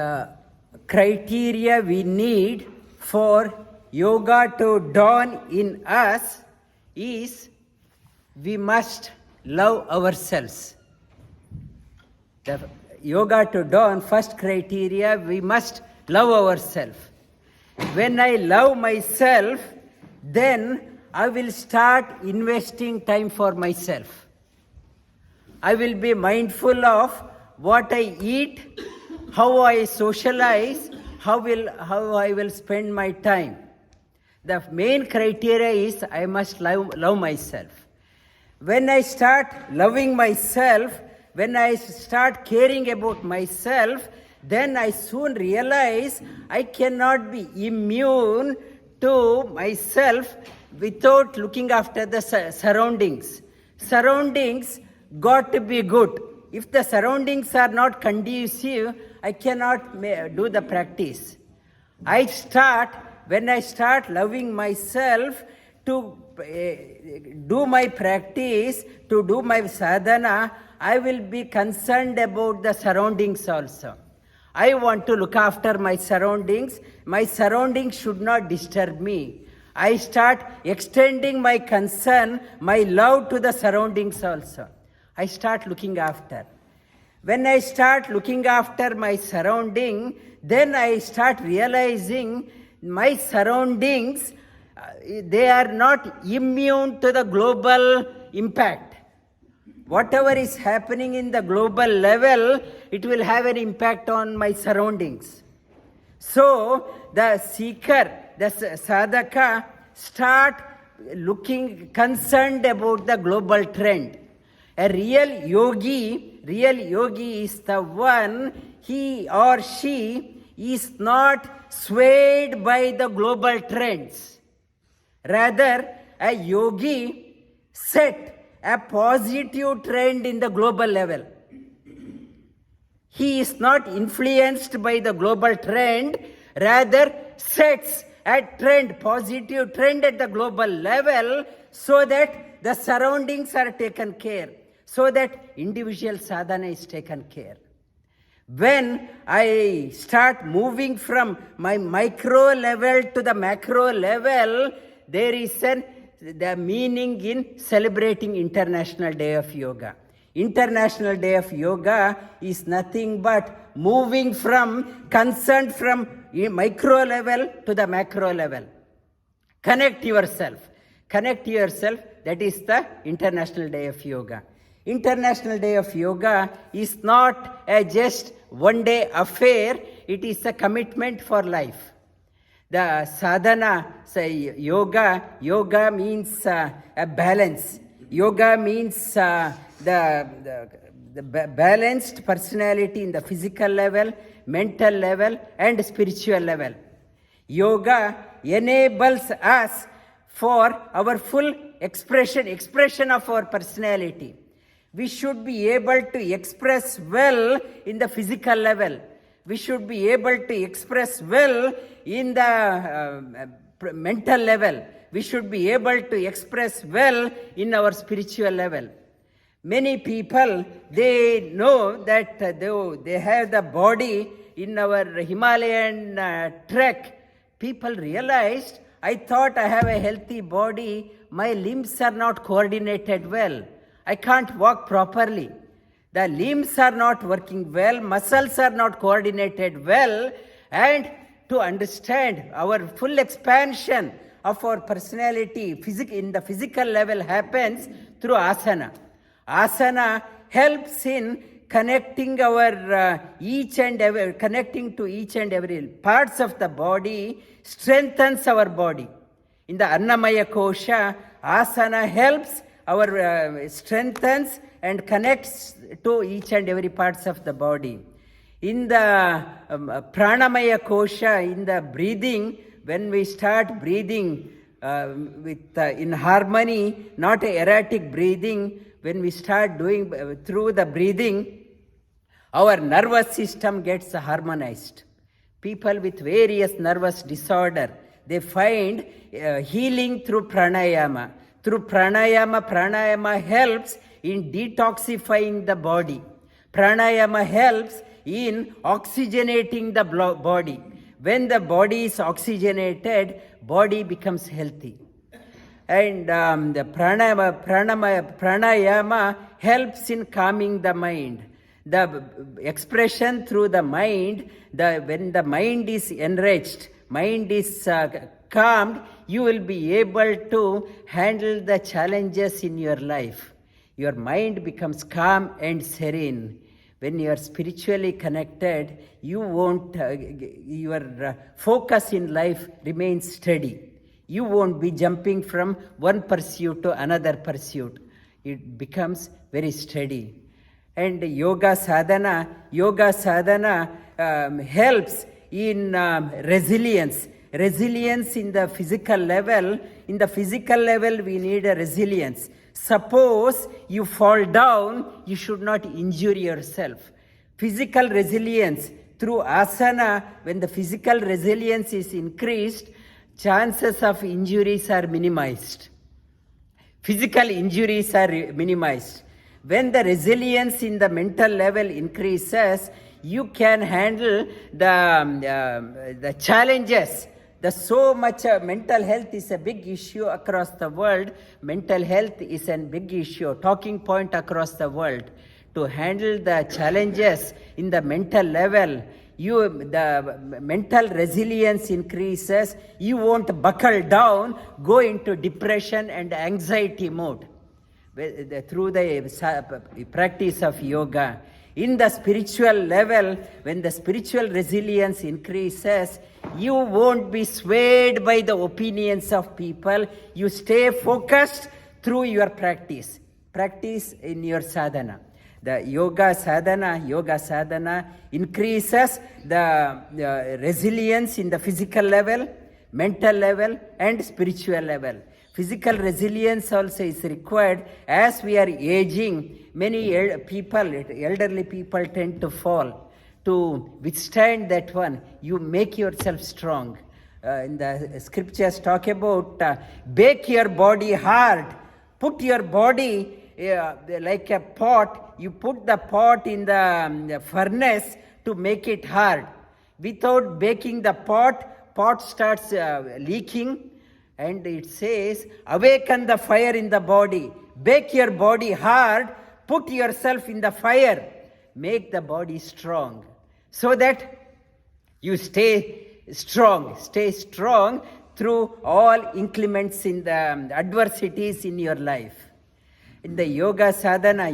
the criteria we need for yoga to dawn in us is we must love ourselves. The yoga to dawn, first criteria, we must love ourselves. When I love myself, then I will start investing time for myself. I will be mindful of what I eat, how I socialize, how I will spend my time. The main criteria is I must love myself. When I start loving myself, when I start caring about myself, then I soon realize I cannot be immune to myself without looking after the surroundings. Surroundings got to be good. If the surroundings are not conducive, I cannot do the practice. When I start loving myself to do my practice, to do my sadhana, I will be concerned about the surroundings also. I want to look after my surroundings. My surroundings should not disturb me. I start extending my concern, my love to the surroundings also. I start looking after. When I start looking after my surrounding, then I start realizing my surroundings, they are not immune to the global impact. Whatever is happening in the global level, it will have an impact on my surroundings. So the seeker, the sadhaka, start looking concerned about the global trend. A real yogi is the one, he or she is not swayed by the global trends. Rather, a yogi set a positive trend in the global level. He is not influenced by the global trend, rather sets a trend, positive trend at the global level, so that the surroundings are taken care, so that individual sadhana is taken care. When I start moving from my micro level to the macro level, there is the meaning in celebrating International Day of Yoga. International Day of Yoga is nothing but moving from concern from micro level to the macro level. Connect yourself, that is the International Day of Yoga. International Day of Yoga is not a just one-day affair, it is a commitment for life. The sadhana, yoga means a balance. Yoga means the balanced personality in the physical level, mental level, and spiritual level. Yoga enables us for our full expression of our personality. We should be able to express well in the physical level. We should be able to express well in the mental level. We should be able to express well in our spiritual level. Many people, they know that they have the body in our Himalayan trek. People realized, I thought I have a healthy body, my limbs are not coordinated well. I can't walk properly. The limbs are not working well, muscles are not coordinated well, and to understand our full expansion of our personality in the physical level happens through asana. Asana helps in connecting connecting to each and every parts of the body, strengthens our body. In the Annamaya Kosha, asana helps our strengthens and connects to each and every parts of the body. In the Pranamaya Kosha, in the breathing, when we start breathing in harmony, not erratic breathing, when we start doing through the breathing, our nervous system gets harmonized. People with various nervous disorder, they find healing through pranayama. Through pranayama helps in detoxifying the body. Pranayama helps in oxygenating the body. When the body is oxygenated, body becomes healthy. And the pranayama helps in calming the mind. The expression through the mind, when the mind is enriched, mind is calmed, you will be able to handle the challenges in your life. Your mind becomes calm and serene. When you are spiritually connected, you won't, your focus in life remains steady. You won't be jumping from one pursuit to another pursuit. It becomes very steady. And yoga sadhana helps in resilience. Resilience in the physical level. In the physical level, we need a resilience. Suppose you fall down, you should not injure yourself. Physical resilience through asana, when the physical resilience is increased, chances of injuries are minimized. Physical injuries are minimized. When the resilience in the mental level increases, you can handle the challenges. So much mental health is a big issue across the world. Mental health is a big issue, talking point across the world. To handle the challenges in the mental level, the mental resilience increases. You won't buckle down, go into depression and anxiety mode through the practice of yoga. In the spiritual level, when the spiritual resilience increases, you won't be swayed by the opinions of people. You stay focused through your practice. Practice in your sadhana. The yoga sadhana increases the resilience in the physical level, mental level, and spiritual level. Physical resilience also is required. As we are aging, many elderly people tend to fall. To withstand that one, you make yourself strong. In the scriptures talk about bake your body hard. Put your body like a pot. You put the pot in the furnace to make it hard. Without baking the pot starts leaking. And it says, awaken the fire in the body. Bake your body hard. Put yourself in the fire. Make the body strong. So that you stay strong through all inclements in the adversities in your life. In the yoga sadhana,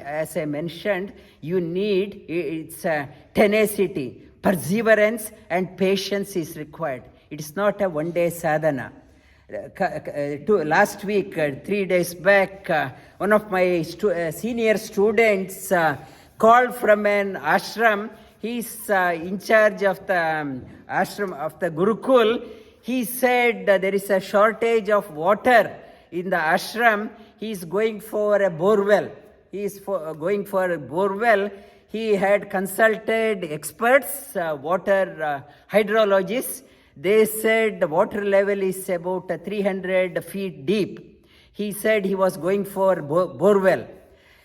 as I mentioned, you need, it's tenacity, perseverance and patience is required. It is not a one-day sadhana. Last week, 3 days back, one of my senior students called from an ashram. He's in charge of the ashram of the Gurukul. He said there is a shortage of water in the ashram. He's going for a borewell. He had consulted experts, water hydrologists. They said the water level is about 300 feet deep. He said he was going for borewell.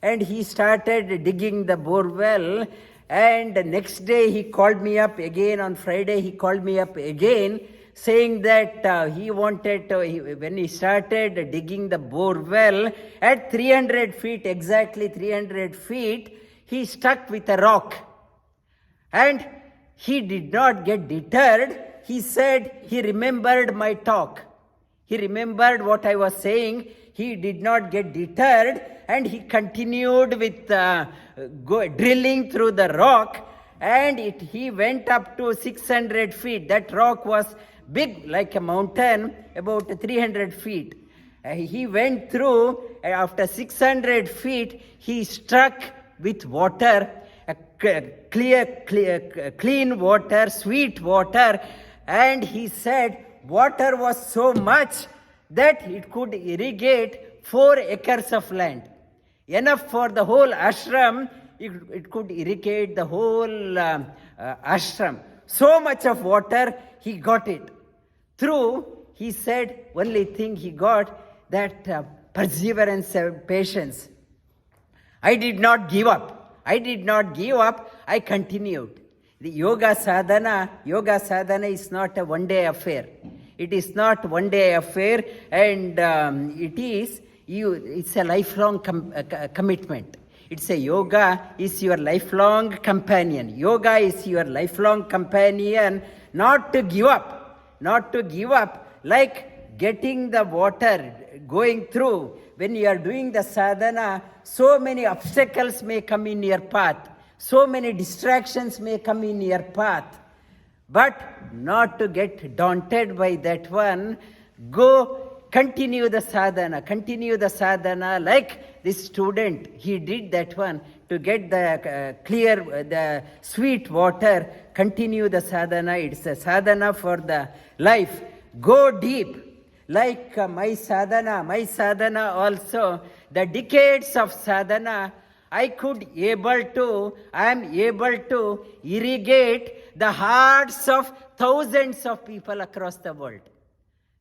And he started digging the borewell. And the next day he called me up again. On Friday he called me up again, saying that he wanted to, when he started digging the borewell at 300 feet, exactly 300 feet, he stuck with a rock. And he did not get deterred. He said he remembered my talk. He remembered what I was saying. He did not get deterred, and he continued with drilling through the rock, and he went up to 600 feet. That rock was big like a mountain, about 300 feet. He went through, after 600 feet, he struck with water, clean water, sweet water, and he said water was so much that it could irrigate 4 acres of land. Enough for the whole ashram, it could irrigate the whole ashram. So much of water, he got it. Through, he said, only thing he got, that perseverance and patience. I did not give up. I did not give up, I continued. The yoga sadhana is not a one-day affair. It is not one-day affair, and it's a lifelong commitment. It's a yoga is your lifelong companion. Yoga is your lifelong companion, not to give up, like getting the water, going through. When you are doing the sadhana, so many obstacles may come in your path, so many distractions may come in your path, but not to get daunted by that one. Continue the sadhana like this student. He did that one to get the sweet water. Continue the sadhana. It's a sadhana for the life. Go deep. Like my sadhana also, the decades of sadhana, I am able to irrigate the hearts of thousands of people across the world.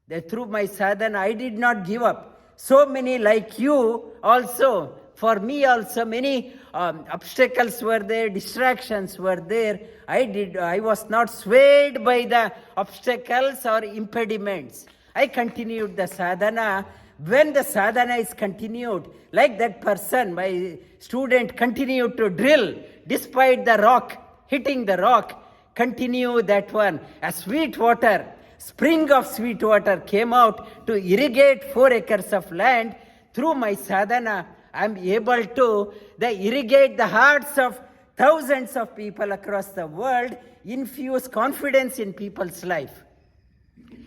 That through my sadhana, I did not give up. So many like you also, for me also, many obstacles were there, distractions were there. I was not swayed by the obstacles or impediments. I continued the sadhana. When the sadhana is continued, like that person, my student continued to drill despite the rock, hitting the rock, continue that one. A sweet water, spring of sweet water came out to irrigate 4 acres of land. Through my sadhana, I am able to irrigate the hearts of thousands of people across the world, infuse confidence in people's life.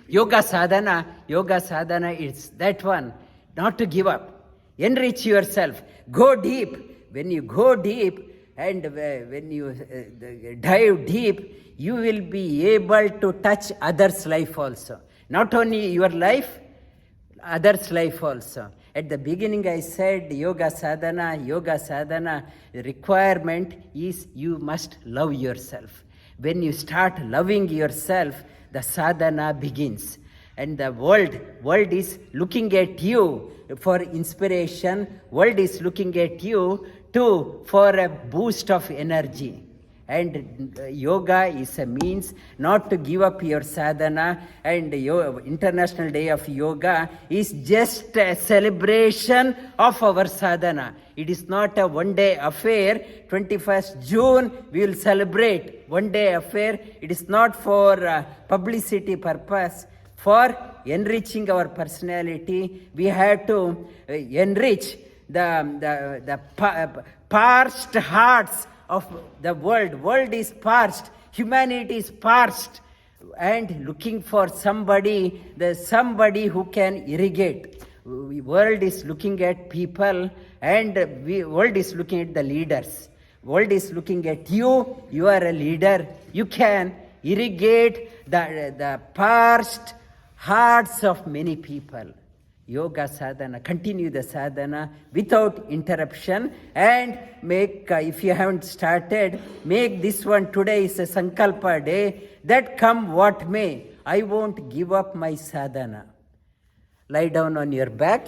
Yoga sadhana is that one, not to give up. Enrich yourself. Go deep. When you go deep and when you dive deep, you will be able to touch others' life also. Not only your life, others' life also. At the beginning I said yoga sadhana requirement is you must love yourself. When you start loving yourself, the sadhana begins. And the world is looking at you for inspiration. World is looking at you for a boost of energy. And yoga is a means not to give up your sadhana. And International Day of Yoga is just a celebration of our sadhana. It is not a one-day affair. 21st June, we will celebrate one-day affair. It is not for publicity purpose. For enriching our personality, we have to enrich the parched hearts of the world. World is parched, humanity is parched, and looking for somebody who can irrigate. World is looking at people, and world is looking at the leaders. World is looking at you. You are a leader. You can irrigate the parched hearts of many people. Yoga sadhana, continue the sadhana without interruption, and make, if you haven't started, make this one today is a Sankalpa day, that come what may, I won't give up my sadhana. Lie down on your back.